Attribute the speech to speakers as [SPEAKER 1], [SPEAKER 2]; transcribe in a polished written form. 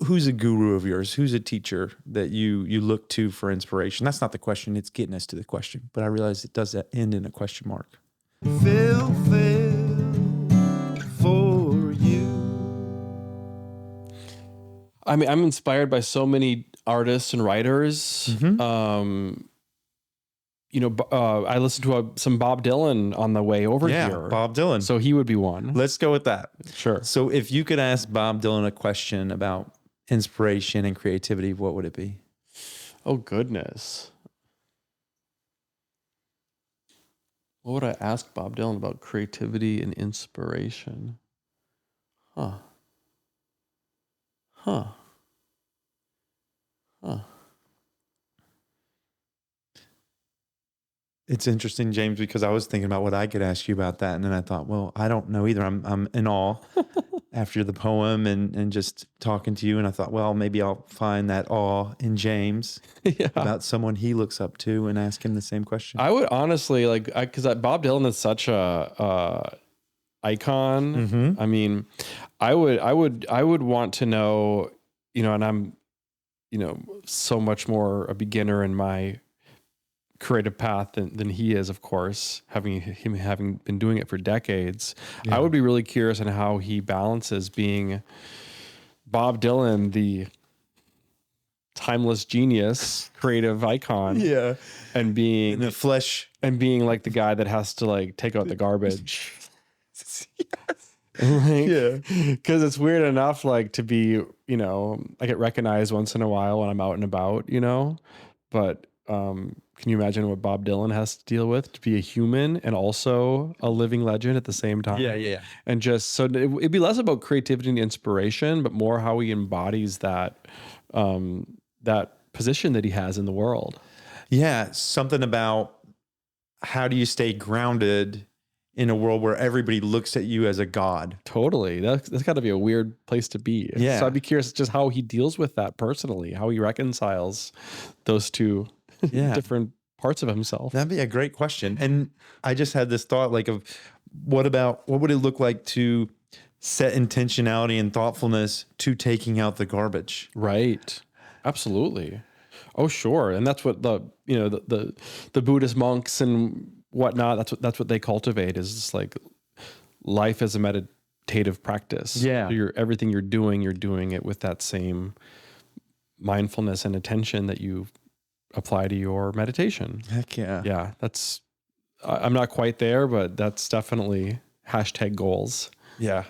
[SPEAKER 1] who's a guru of yours? Who's a teacher that you look to for inspiration? That's not the question. It's getting us to the question. But I realize it does end in a question mark.
[SPEAKER 2] Phil Phails for you.
[SPEAKER 3] I mean, I'm inspired by so many artists and writers.
[SPEAKER 1] Mm-hmm.
[SPEAKER 3] I listened to some Bob Dylan on the way over here.
[SPEAKER 1] Bob Dylan.
[SPEAKER 3] So he would be one.
[SPEAKER 1] Let's go with that.
[SPEAKER 3] Sure.
[SPEAKER 1] So if you could ask Bob Dylan a question about inspiration and creativity, what would it be?
[SPEAKER 3] Oh, goodness. What would I ask Bob Dylan about creativity and inspiration? Huh.
[SPEAKER 1] It's interesting, James, because I was thinking about what I could ask you about that. And then I thought, well, I don't know either. I'm in awe after the poem and just talking to you. And I thought, well, maybe I'll find that awe in James about someone he looks up to and ask him the same question.
[SPEAKER 3] I would honestly because Bob Dylan is such a icon.
[SPEAKER 1] Mm-hmm.
[SPEAKER 3] I mean, I would want to know, and I'm, so much more a beginner in my creative path than he is, of course, having been doing it for decades. I would be really curious on how he balances being Bob Dylan, the timeless genius, creative icon, and being
[SPEAKER 1] in the flesh,
[SPEAKER 3] and being like the guy that has to like take out the garbage. Because it's weird enough, like to be, I get recognized once in a while when I'm out and about, but can you imagine what Bob Dylan has to deal with to be a human and also a living legend at the same time?
[SPEAKER 1] Yeah.
[SPEAKER 3] And just so it'd be less about creativity and inspiration, but more how he embodies that position that he has in the world.
[SPEAKER 1] Yeah, something about how do you stay grounded in a world where everybody looks at you as a god.
[SPEAKER 3] Totally. That's got to be a weird place to be.
[SPEAKER 1] Yeah.
[SPEAKER 3] So I'd be curious just how he deals with that personally, how he reconciles those two different parts of himself.
[SPEAKER 1] That'd be a great question. And I just had this thought like of what would it look like to set intentionality and thoughtfulness to taking out the garbage?
[SPEAKER 3] Right. Absolutely. Oh, sure. And that's what the Buddhist monks and whatnot, that's what they cultivate, is just like life as a meditative practice.
[SPEAKER 1] Yeah.
[SPEAKER 3] So everything you're doing it with that same mindfulness and attention that you apply to your meditation.
[SPEAKER 1] Heck yeah.
[SPEAKER 3] Yeah. I'm not quite there, but that's definitely #goals.
[SPEAKER 1] Yeah.